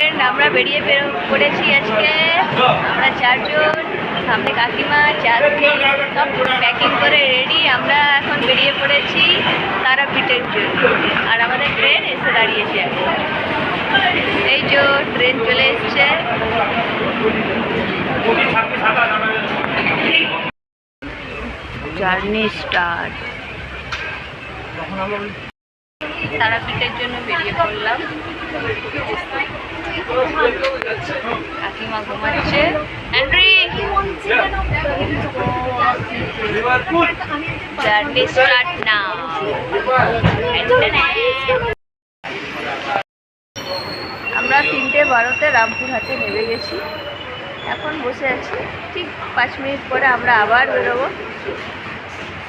Friend, আমরা বেরিয়ে পড়েছি আজকে। আমরা চারজন, সামনে কাকিমা, চারদিন সব প্যাকিং করে রেডি। আমরা এখন বেরিয়ে পড়েছি তারাপীঠের জন্য। আর আমাদের ট্রেন এসে দাঁড়িয়েছে এখন। এই যে ট্রেন চলে এসছে। Journey start. তারাপীঠের জন্য বেরিয়ে পড়লাম। কাকিমা ঘুমাচ্ছে। Journey start now. আমরা 3:12 রামপুরহাটে নেমে গেছি। এখন বসে আছি। ঠিক 5 মিনিট পরে আমরা আবার বেরোবো।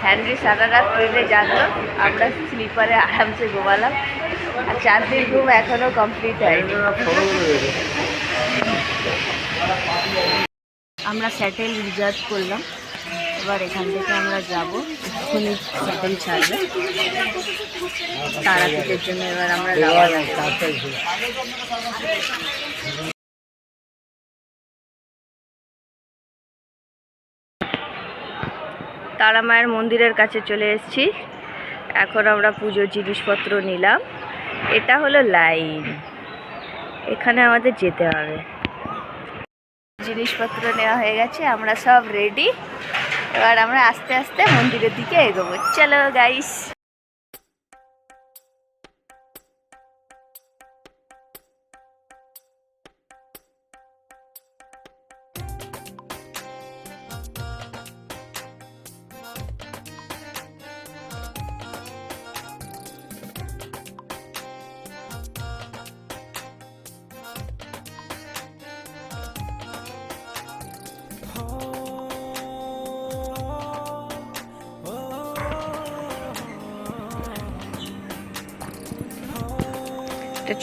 হ্যান্ড্রি সারা রাত ট্রেনে জাগলো, আমরা স্লিপারে আরামসে ঘুমালাম। আর 4 দিন ঘুম এখনো কমপ্লিট হয়নি। আমরা স্যাটেল রিজার্ভ করলাম। এবার এখান থেকে আমরা যাব, এক্ষুনি স্যাটেল ছাড়বে তারাপীঠের জন্য। এবার আমরা যাওয়া তারা মায়ের মন্দিরের কাছে চলে এসেছি। এখন আমরা পুজোর জিনিসপত্র নিলাম। এটা হলো লাইন, এখানে আমাদের যেতে হবে। জিনিসপত্র নেওয়া হয়ে গেছে, আমরা সব রেডি। এবার আমরা আস্তে আস্তে মন্দিরের দিকে এগোবো। চলো গাইস।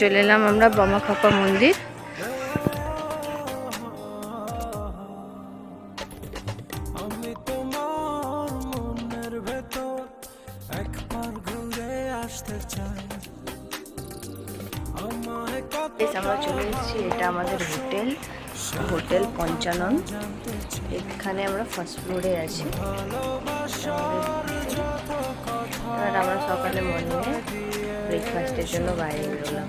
চলে এলাম আমরা বামাখাপা মন্দির। আমরা চলে এসেছি, এটা আমাদের হোটেল, হোটেল পঞ্চানন। এখানে আমরা ফার্স্ট ফ্লোরে আছি। এবার আমরা সকালে মর্নিংয়ে ব্রেকফাস্টের জন্য বাইরে বেরোলাম।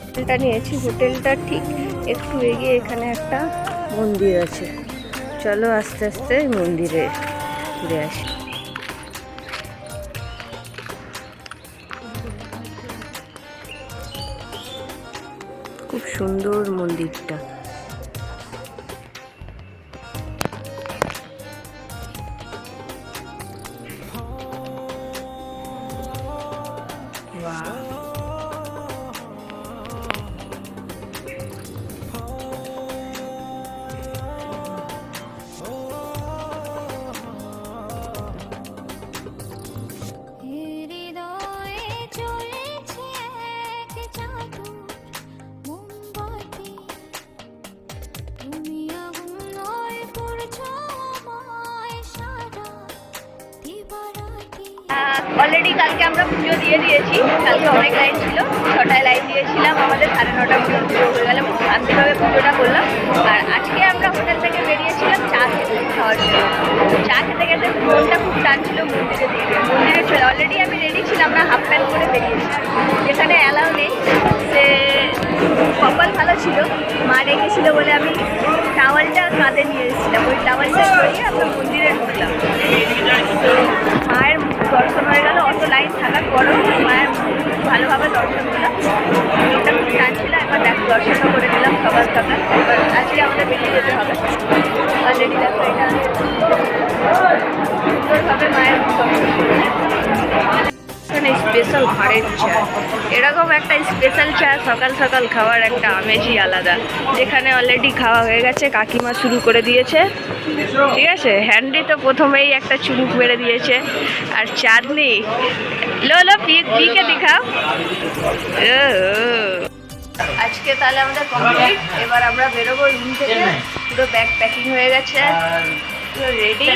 হোটেলটা নিয়েছি, হোটেলটা ঠিক একটু এগিয়ে এখানে একটা মন্দির আছে। চলো আস্তে আস্তে মন্দিরে ঘুরে আসি। খুব সুন্দর মন্দিরটা। অলরেডি কালকে আমরা পুজো দিয়ে দিয়েছি। কালকে অনেক লাইন ছিল, 6টায় লাইন দিয়েছিলাম। আমাদের 9:30 পর্যন্ত পুজো হয়ে গেল। খুব শান্তিভাবে পুজোটা করলাম। আর আজকে আমরা হোটেল থেকে বেরিয়েছিলাম চা খেতে, খাওয়ার জন্য। চা খেতে খেতে মনটা খুব টানছিল মন্দিরের দিকে। মন্দিরে চলে অলরেডি আমি রেডি ছিলাম, আমরা হাফ প্যান্ট করে বেরিয়েছিলাম। যেখানে অ্যালাউ নেই, সে কপাল ভালো ছিল, মা ডেকেছিল বলে আমি টাওয়ালটা কাঁধে নিয়ে এসেছিলাম। ওই টাওয়ালটা ধরিয়ে আমরা মন্দিরে ঢুকলাম। মায়ের দর্শন হয়ে গেল। অত লাইন থাকার পরও মায়ের ভালোভাবে দর্শন দিলাম। এটা খুব টানছিল। এবার দর্শনও করে দিলাম সকাল সকাল। এবার আজকে আমাদের বেরিয়ে যেতে হবে। অলরেডি দেখো এটা সুন্দরভাবে মায়ের দর্শন করে। এখানে স্পেশাল ভাড়ের চা, এরকম একটা স্পেশাল চা সকাল সকাল খাওয়ার একটা আমেজই আলাদা। যেখানে অলরেডি খাওয়া হয়ে গেছে, কাকিমা শুরু করে দিয়েছে। ঠিক আছে, হ্যান্ডি তো প্রথমেই একটা চুমুক মেরে দিয়েছে। আর চাঁদনি লো পিকে দেখাও। আজকে তাহলে আমাদের কমপ্লিট। এবার আমরা বেরোবো রুম থেকে। পুরো ব্যাগ প্যাকিং হয়ে গেছে, রেডি।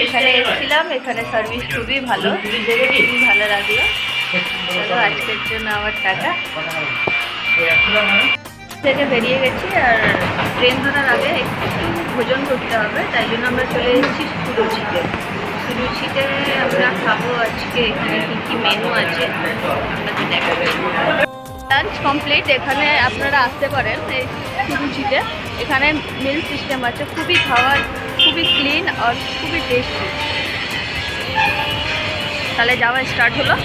এখানে এসেছিলাম, এখানে সার্ভিস খুবই ভালো, খুবই ভালো লাগলো। চলো আজকের জন্য আমার টাকা থেকে বেরিয়ে গেছি। আর ট্রেন ধরার আগে একটু ভোজন করতে হবে, তাই জন্য আমরা চলে এসেছি সুরুচিতে। সুরুচিতে আমরা খাবো আজকে। এখানে কী কী মেনু আছে আপনাদের দেখাবে। Lunch complete. এখানে আপনারা আসতে পারেন এই সুরুচিতে। এখানে মিল সিস্টেম আছে, খুবই খাবার খুবই ক্লিন আর খুবই টেস্টি। তাহলে যাওয়া স্টার্ট হলো।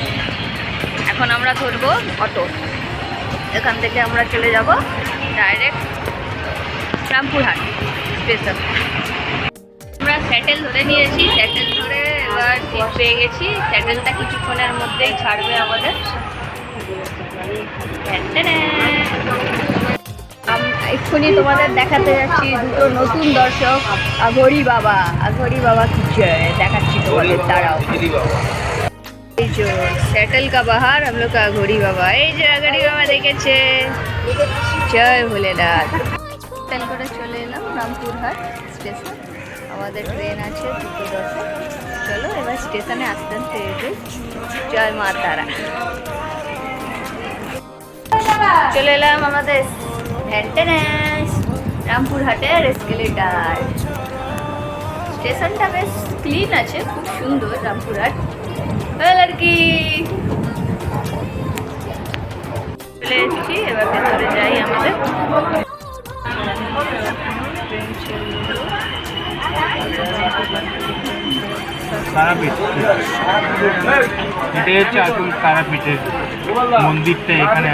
এখন আমরা ধরবো অটো। এখান থেকে আমরা চলে যাব ডাইরেক্ট রামপুরহাট স্টেশন। আমরা স্যাটেল ধরে নিয়েছি। স্যাটেল ধরে এবার সিট পেয়ে গেছি। স্যাটেলটা কিছুক্ষণের মধ্যেই ছাড়বে আমাদের। এক্ষুনি তোমাদের দেখাতে যাচ্ছি দুটো নতুন দর্শক, আঘড়ি বাবা। আঘড়ি বাবা কিছু দেখাচ্ছি তোমাদের, দাঁড়াও। এই যে স্যাটেল কা বাহার हम लोग का আঘড়ি বাবা। এই যে আঘড়ি বাবা দেখেছে। জয় ভোলেনাথ। স্যাটেল করে চলে এলাম রামপুরহাট স্টেশন। আমাদের ট্রেন আছে 2:10। চলো এবার স্টেশনে আস্তে আস্তে এসে জয় মা তারা। চলে এলাম আমাদের রামপুরহাটের এসকেলেটার। স্টেশনটা বেশ ক্লিন আছে, খুব সুন্দর রামপুরহাট। আর কি চলে এসেছি, এবার ভেতরে যাই আমাদের। তারাপীঠ, এটা হচ্ছে আসল তারাপীঠের মন্দিরটা এখানে।